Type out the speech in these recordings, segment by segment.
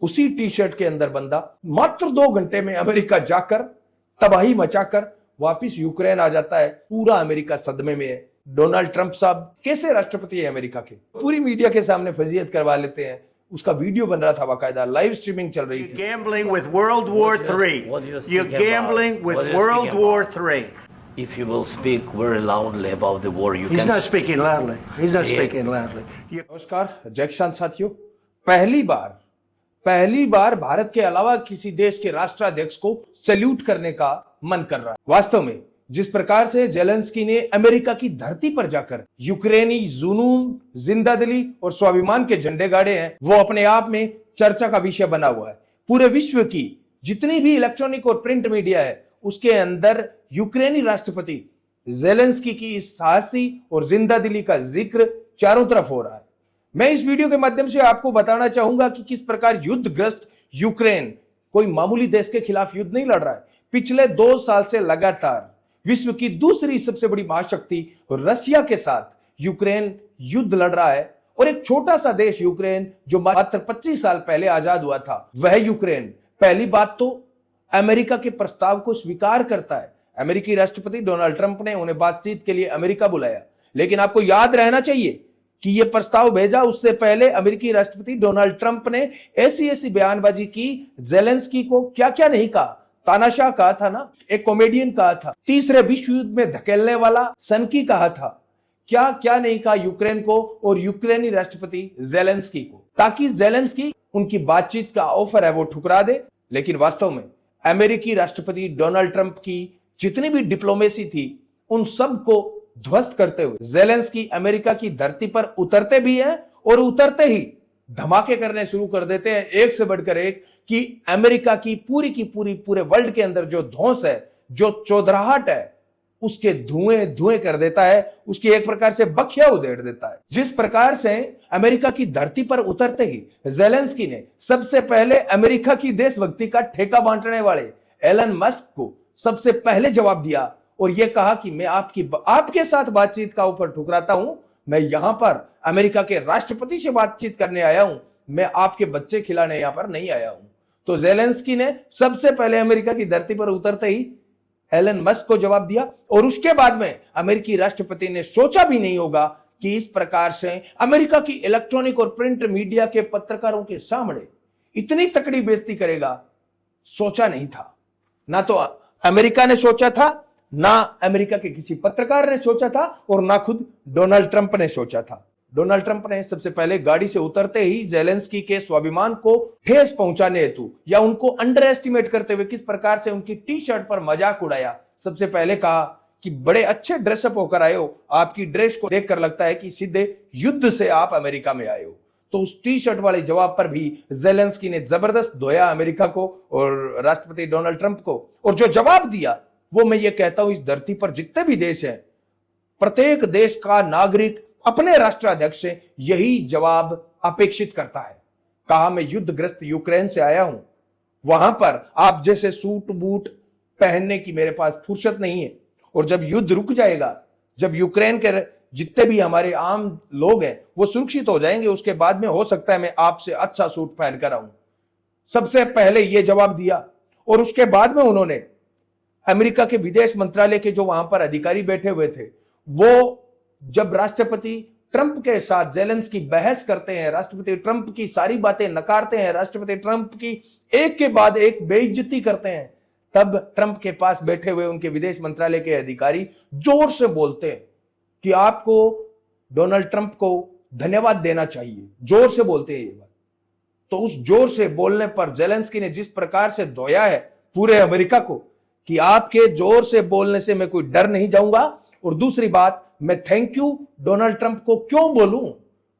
उसी T shirt के अंदर बंदा मात्र 2 घंटे में अमेरिका जाकर तबाही मचाकर वापिस यूक्रेन आ जाता है। पूरा अमेरिका सदमे में है। डोनाल्ड ट्रंप साहब कैसे राष्ट्रपति है अमेरिका के, पूरी मीडिया के सामने फजीयत करवा लेते हैं। उसका वीडियो बन रहा था, बाकायदा लाइव स्ट्रीमिंग चल रही थी। Gambling with World War III. You're gambling with World War III. If you will speak very loudly about the war, you He's can. not speaking loudly. He's not speaking loudly. नमस्कार जय किसान साथियों, पहली बार भारत के अलावा किसी देश के राष्ट्राध्यक्ष को सैल्यूट करने का मन कर रहा है। वास्तव में जिस प्रकार से जेलेंस्की ने अमेरिका की धरती पर जाकर यूक्रेनी जुनून, जिंदादिली और स्वाभिमान के झंडे गाड़े हैं, वो अपने आप में चर्चा का विषय बना हुआ है। पूरे विश्व की जितनी भी इलेक्ट्रॉनिक और प्रिंट मीडिया है, उसके अंदर यूक्रेनी राष्ट्रपति जेलेंस्की की इस साहसी और जिंदादिली का जिक्र चारों तरफ हो रहा है। मैं इस वीडियो के माध्यम से आपको बताना चाहूंगा कि किस प्रकार युद्धग्रस्त यूक्रेन कोई मामूली देश के खिलाफ युद्ध नहीं लड़ रहा है। पिछले 2 साल से लगातार विश्व की दूसरी सबसे बड़ी महाशक्ति रशिया के साथ यूक्रेन युद्ध लड़ रहा है। और एक छोटा सा देश यूक्रेन जो मात्र 25 साल पहले आजाद हुआ था, वह यूक्रेन पहली बात तो अमेरिका के प्रस्ताव को स्वीकार करता है। अमेरिकी राष्ट्रपति डोनाल्ड ट्रंप ने उन्हें बातचीत के लिए अमेरिका बुलाया, लेकिन आपको याद रहना चाहिए कि यह प्रस्ताव भेजा उससे पहले अमेरिकी राष्ट्रपति डोनाल्ड ट्रंप ने ऐसी बयानबाजी की। जेलेंस्की को क्या क्या नहीं कहा, तानाशाह कहा था ना, एक कॉमेडियन कहा था, तीसरे विश्व युद्ध में धकेलने वाला सनकी कहा था, क्या क्या नहीं कहा यूक्रेन को और यूक्रेनी राष्ट्रपति जेलेंस्की को, ताकि जेलेंस्की उनकी बातचीत का ऑफर है वो ठुकरा दे। लेकिन वास्तव में अमेरिकी राष्ट्रपति डोनाल्ड ट्रंप की जितनी भी डिप्लोमेसी थी, उन सब को ध्वस्त करते हुए जेलेंस्की अमेरिका की धरती पर उतरते भी हैं और उतरते ही धमाके करने शुरू कर देते हैं, एक से बढ़कर एक, कि अमेरिका की पूरे वर्ल्ड के अंदर जो धौंस है, जो चौधराहट है, उसके धुएं कर देता है, उसकी एक प्रकार से बखिया उधेड़ देता है। जिस प्रकार से अमेरिका की धरती पर उतरते ही जेलेंस्की ने सबसे पहले अमेरिका की देशभक्ति का ठेका बांटने वाले एलन मस्क को सबसे पहले जवाब दिया और यह कहा कि मैं आपके साथ बातचीत का ऑफर ठुकराता हूं। मैं यहां पर अमेरिका के राष्ट्रपति से बातचीत करने आया हूं, मैं आपके बच्चे खिलाने यहां पर नहीं आया हूं। तो जेलेंस्की ने सबसे पहले अमेरिका की धरती पर उतरते ही एलन मस्क को जवाब दिया और उसके बाद में अमेरिकी राष्ट्रपति ने सोचा भी नहीं होगा कि इस प्रकार से अमेरिका की इलेक्ट्रॉनिक और प्रिंट मीडिया के पत्रकारों के सामने इतनी तकड़ी बेइज्जती करेगा, सोचा नहीं था। ना तो अमेरिका ने सोचा था, ना अमेरिका के किसी पत्रकार ने सोचा था और ना खुद डोनाल्ड ट्रंप ने सोचा था। डोनाल्ड ट्रंप ने सबसे पहले गाड़ी से उतरते ही जेलेंस्की के स्वाभिमान को ठेस पहुंचाने हेतु या उनको अंडर एस्टिमेट करते हुए किस प्रकार से उनकी टी शर्ट पर मजाक उड़ाया। सबसे पहले कहा कि बड़े अच्छे ड्रेसअप होकर आए हो, आपकी ड्रेस को देखकर लगता है कि सीधे युद्ध से आप अमेरिका में आए हो। तो उस टी शर्ट वाले जवाब पर भी जेलेंस्की ने जबरदस्त धोया अमेरिका को और राष्ट्रपति डोनाल्ड ट्रंप को। और जो जवाब दिया वो मैं ये कहता हूं, इस धरती पर जितने भी देश हैं, प्रत्येक देश का नागरिक अपने राष्ट्राध्यक्ष से यही जवाब अपेक्षित करता है। कहा मैं युद्धग्रस्त यूक्रेन से आया हूं, वहां पर आप जैसे सूट बूट पहनने की मेरे पास फुर्सत नहीं है, और जब युद्ध रुक जाएगा, जब यूक्रेन के जितने भी हमारे आम लोग हैं वो सुरक्षित हो जाएंगे, उसके बाद में हो सकता है मैं आपसे अच्छा सूट पहनकर आऊं। सबसे पहले यह जवाब दिया। और उसके बाद में उन्होंने अमेरिका के विदेश मंत्रालय के जो वहां पर अधिकारी बैठे हुए थे, वो जब राष्ट्रपति ट्रंप के साथ जेलेंस्की बहस करते हैं, राष्ट्रपति ट्रंप की सारी बातें नकारते हैं, राष्ट्रपति ट्रंप की एक के बाद एक बेइज्जती करते हैं, तब ट्रंप के पास बैठे हुए उनके विदेश मंत्रालय के अधिकारी जोर से बोलते हैं कि आपको डोनाल्ड ट्रंप को धन्यवाद देना चाहिए। जोर से बोलते हैं ये बात। तो उस जोर से बोलने पर जेलेंस्की ने जिस प्रकार से धोया है पूरे अमेरिका को कि आपके जोर से बोलने से मैं कोई डर नहीं जाऊंगा, और दूसरी बात, मैं थैंक यू डोनाल्ड ट्रंप को क्यों बोलूं?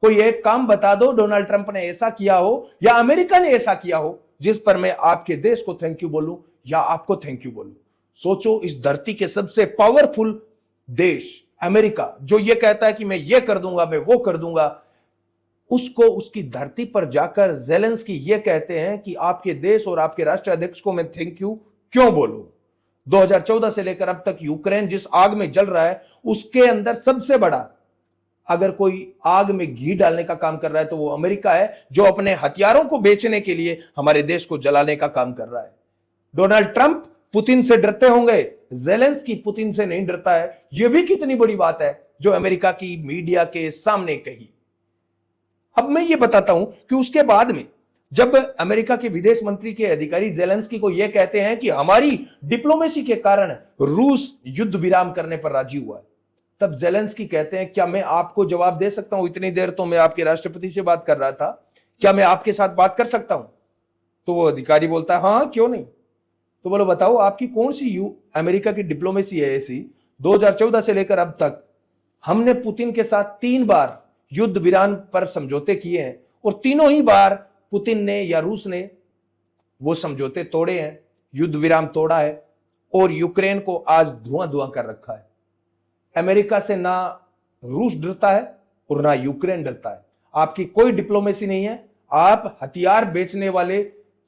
कोई एक काम बता दो डोनाल्ड ट्रंप ने ऐसा किया हो या अमेरिका ने ऐसा किया हो जिस पर मैं आपके देश को थैंक यू बोलूं या आपको थैंक यू बोलूं। सोचो, इस धरती के सबसे पावरफुल देश अमेरिका, जो ये कहता है कि मैं ये कर दूंगा, मैं वो कर दूंगा, उसको उसकी धरती पर जाकर जेलेंस्की ये कहते हैं कि आपके देश और आपके राष्ट्राध्यक्ष को मैं थैंक यू क्यों बोलूं। 2014 से लेकर अब तक यूक्रेन जिस आग में जल रहा है, उसके अंदर सबसे बड़ा अगर कोई आग में घी डालने का काम कर रहा है तो वो अमेरिका है, जो अपने हथियारों को बेचने के लिए हमारे देश को जलाने का काम कर रहा है। डोनाल्ड ट्रंप पुतिन से डरते होंगे, जेलेंस्की पुतिन से नहीं डरता है। यह भी कितनी बड़ी बात है जो अमेरिका की मीडिया के सामने कही। अब मैं ये बताता हूं कि उसके बाद में जब अमेरिका के विदेश मंत्री के अधिकारी जेलेंस्की को यह कहते हैं कि हमारी डिप्लोमेसी के कारण रूस युद्ध विराम करने पर राजी हुआ है, तब जेलेंस्की कहते हैं, क्या मैं आपको जवाब दे सकता हूं? इतनी देर तो मैं आपके राष्ट्रपति से बात कर रहा था, क्या मैं आपके साथ बात कर सकता हूं? तो वो अधिकारी बोलता है, हाँ क्यों नहीं। तो बोलो बताओ आपकी कौन सी अमेरिका की डिप्लोमेसी है ऐसी? 2014 से लेकर अब तक हमने पुतिन के साथ 3 बार युद्ध विराम पर समझौते किए हैं और तीनों ही बार पुतिन ने या रूस ने वो समझौते तोड़े हैं, युद्ध विराम तोड़ा है और यूक्रेन को आज धुआं धुआं कर रखा है। अमेरिका से ना रूस डरता है और ना यूक्रेन डरता है। आपकी कोई डिप्लोमेसी नहीं है, आप हथियार बेचने वाले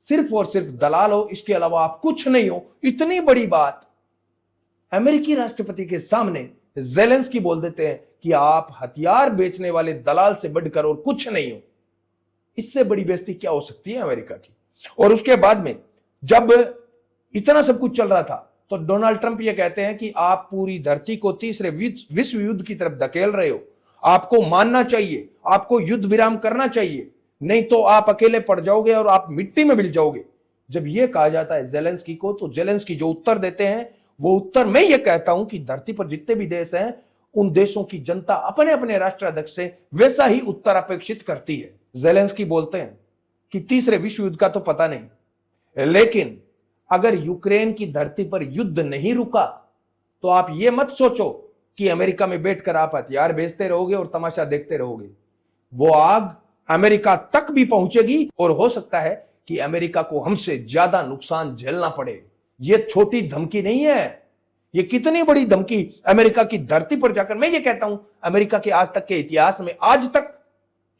सिर्फ और सिर्फ दलाल हो, इसके अलावा आप कुछ नहीं हो। इतनी बड़ी बात अमेरिकी राष्ट्रपति के सामने जेलेंस्की बोल देते हैं कि आप हथियार बेचने वाले दलाल से बढ़कर और कुछ नहीं हो। इससे बड़ी बेइज्जती क्या हो सकती है अमेरिका की? और उसके बाद में जब इतना सब कुछ चल रहा था तो डोनाल्ड ट्रंप ये कहते हैं कि आप पूरी धरती को तीसरे विश्व युद्ध की तरफ धकेल रहे हो, आपको मानना चाहिए, आपको युद्ध विराम करना चाहिए, नहीं तो आप अकेले पड़ जाओगे और आप मिट्टी में मिल जाओगे। जब यह कहा जाता है जेलेंस्की को, तो जेलेंस्की जो उत्तर देते हैं वो उत्तर मैं ये कहता हूं कि धरती पर जितने भी देश हैं उन देशों की जनता अपने अपने राष्ट्राध्यक्ष से वैसा ही उत्तर अपेक्षित करती है। जेलेंस्की बोलते हैं कि तीसरे विश्व युद्ध का तो पता नहीं, लेकिन अगर यूक्रेन की धरती पर युद्ध नहीं रुका तो आप ये मत सोचो कि अमेरिका में बैठकर आप हथियार बेचते रहोगे और तमाशा देखते रहोगे। वो आग अमेरिका तक भी पहुंचेगी और हो सकता है कि अमेरिका को हमसे ज्यादा नुकसान झेलना पड़े। यह छोटी धमकी नहीं है, यह कितनी बड़ी धमकी अमेरिका की धरती पर जाकर। मैं ये कहता हूं अमेरिका के आज तक के इतिहास में आज तक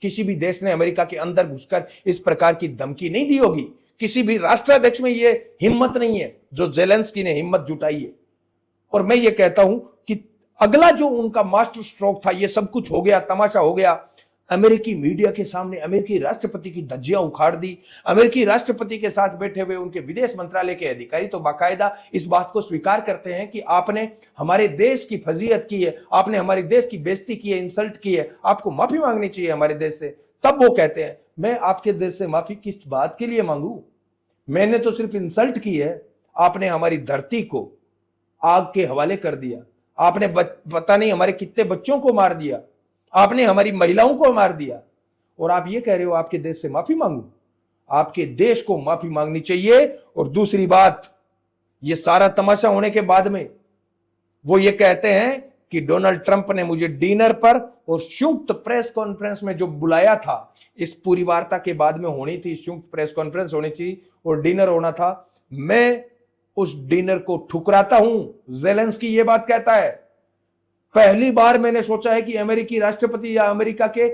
किसी भी देश ने अमेरिका के अंदर घुसकर इस प्रकार की धमकी नहीं दी होगी। किसी भी राष्ट्राध्यक्ष में यह हिम्मत नहीं है जो जेलेंस्की ने हिम्मत जुटाई है। और मैं ये कहता हूं कि अगला जो उनका मास्टर स्ट्रोक था, यह सब कुछ हो गया, तमाशा हो गया। अमेरिकी मीडिया के सामने अमेरिकी राष्ट्रपति की धज्जियां उखाड़ दी। अमेरिकी राष्ट्रपति के साथ बैठे हुए उनके विदेश मंत्रालय के अधिकारी तो बाकायदा इस बात को स्वीकार करते हैं कि आपने हमारे देश की फजीहत की है, आपने हमारे देश की बेइज्जती की है, इंसल्ट की है, आपको माफी मांगनी चाहिए हमारे देश से। तब वो कहते हैं, मैं आपके देश से माफी किस बात के लिए मांगू? मैंने तो सिर्फ इंसल्ट की है। आपने हमारी धरती को आग के हवाले कर दिया, आपने पता नहीं हमारे कितने बच्चों को मार दिया, आपने हमारी महिलाओं को मार दिया, और आप ये कह रहे हो आपके देश से माफी मांगू? आपके देश को माफी मांगनी चाहिए। और दूसरी बात, ये सारा तमाशा होने के बाद में वो ये कहते हैं कि डोनाल्ड ट्रंप ने मुझे डिनर पर और संयुक्त प्रेस कॉन्फ्रेंस में जो बुलाया था, इस पूरी वार्ता के बाद में होनी थी, संयुक्त प्रेस कॉन्फ्रेंस होनी थी और डिनर होना था, मैं उस डिनर को ठुकराता हूं। जेलेंस्की ये बात कहता है, पहली बार मैंने सोचा है कि अमेरिकी राष्ट्रपति या अमेरिका के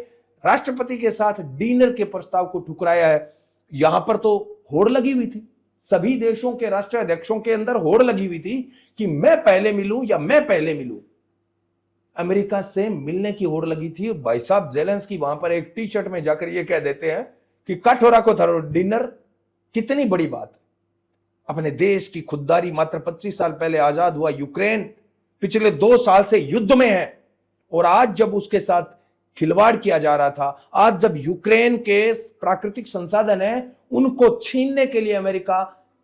राष्ट्रपति के साथ डिनर के प्रस्ताव को ठुकराया है। यहां पर तो होड़ लगी हुई थी, सभी देशों के राष्ट्राध्यक्षों के अंदर होड़ लगी हुई थी कि मैं पहले मिलूं या मैं पहले मिलूं। अमेरिका से मिलने की होड़ लगी थी। भाई साहब जेलेंस्की वहां पर एक टी शर्ट में जाकर ये कह देते हैं कि कट हो रखो थारो डिनर। कितनी बड़ी बात है। अपने देश की खुददारी, मात्र 25 साल पहले आजाद हुआ यूक्रेन पिछले 2 साल से युद्ध में है, और आज जब उसके साथ खिलवाड़ किया जा रहा था, आज जब यूक्रेन के प्राकृतिक संसाधन है उनको छीनने के लिए अमेरिका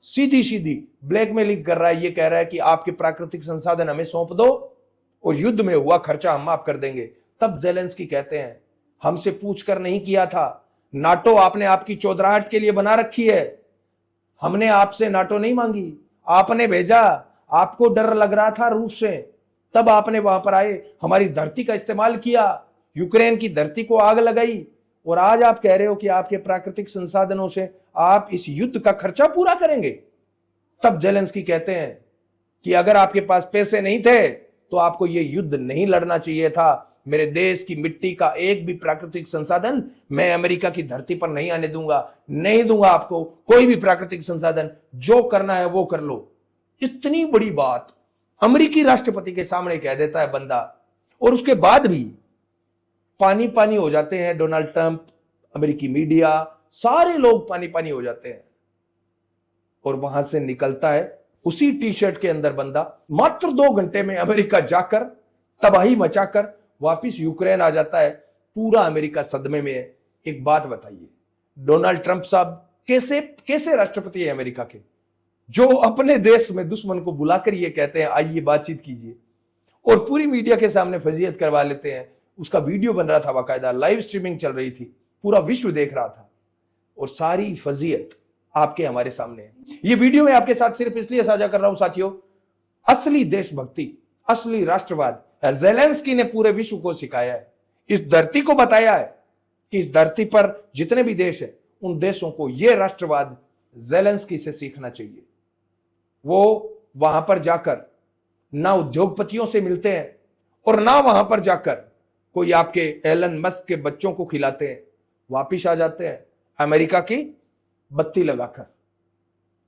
सीधी सीधी ब्लैकमेलिंग कर रहा है। ये कह रहा है कि आपके प्राकृतिक संसाधन हमें सौंप दो और युद्ध में हुआ खर्चा हम माफ कर देंगे। तब जेलेंस्की कहते हैं, हमसे पूछकर नहीं किया था, नाटो आपने आपकी चौधराहट के लिए बना रखी है, हमने आपसे नाटो नहीं मांगी, आपने भेजा, आपको डर लग रहा था रूस से, तब आपने वहां पर आए, हमारी धरती का इस्तेमाल किया, यूक्रेन की धरती को आग लगाई, और आज आप कह रहे हो कि आपके प्राकृतिक संसाधनों से आप इस युद्ध का खर्चा पूरा करेंगे। तब जेलेंस्की कहते हैं कि अगर आपके पास पैसे नहीं थे तो आपको यह युद्ध नहीं लड़ना चाहिए था। मेरे देश की मिट्टी का एक भी प्राकृतिक संसाधन मैं अमेरिका की धरती पर नहीं आने दूंगा, नहीं दूंगा आपको कोई भी प्राकृतिक संसाधन, जो करना है वो कर लो। इतनी बड़ी बात अमेरिकी राष्ट्रपति के सामने कह देता है बंदा। और उसके बाद भी पानी पानी हो जाते हैं। डोनाल्ड ट्रंप, अमेरिकी मीडिया, सारे लोग पानी पानी हो जाते हैं। और वहां से निकलता है उसी टी शर्ट के अंदर बंदा, मात्र 2 घंटे में अमेरिका जाकर तबाही मचाकर वापिस यूक्रेन आ जाता है। पूरा अमेरिका सदमे में है। एक बात बताइए, डोनाल्ड ट्रंप साहब कैसे राष्ट्रपति है अमेरिका के, जो अपने देश में दुश्मन को बुलाकर ये कहते हैं आइए बातचीत कीजिए, और पूरी मीडिया के सामने फजीयत करवा लेते हैं। उसका वीडियो बन रहा था, बाकायदा लाइव स्ट्रीमिंग चल रही थी, पूरा विश्व देख रहा था, और सारी फजीयत आपके हमारे सामने है। ये वीडियो मैं आपके साथ सिर्फ इसलिए साझा कर रहा हूं साथियों, असली देशभक्ति, असली राष्ट्रवाद ज़ेलेंस्की ने पूरे विश्व को सिखाया है। इस धरती को बताया है कि इस धरती पर जितने भी देश हैं, उन देशों को यह राष्ट्रवाद ज़ेलेंस्की से सीखना चाहिए। वो वहां पर जाकर ना उद्योगपतियों से मिलते हैं और ना वहां पर जाकर कोई आपके एलन मस्क के बच्चों को खिलाते हैं, वापिस आ जाते हैं अमेरिका की बत्ती लगाकर।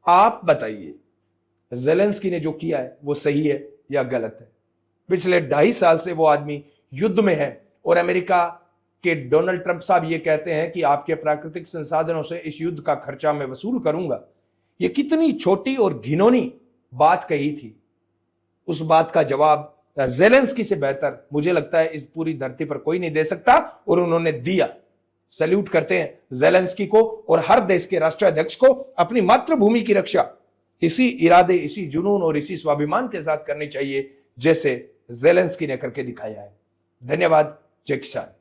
आप बताइए ज़ेलेंस्की ने जो किया है वो सही है या गलत है? पिछले 2.5 साल से वो आदमी युद्ध में है, और अमेरिका के डोनाल्ड ट्रंप साहब ये कहते हैं कि आपके प्राकृतिक संसाधनों से इस युद्ध का खर्चा मैं वसूल करूंगा। ये कितनी छोटी और घिनौनी बात कही थी। उस बात का जवाब ज़ेलेंस्की से बेहतर मुझे लगता है इस पूरी धरती पर कोई नहीं दे सकता, और उन्होंने दिया। सैल्यूट करते हैं ज़ेलेंस्की को, और हर देश के राष्ट्राध्यक्ष को अपनी मातृभूमि की रक्षा इसी इरादे, इसी जुनून और इसी स्वाभिमान के साथ करनी चाहिए जैसे ज़ेलेंस्की ने करके दिखाया है। धन्यवाद। जय किसान।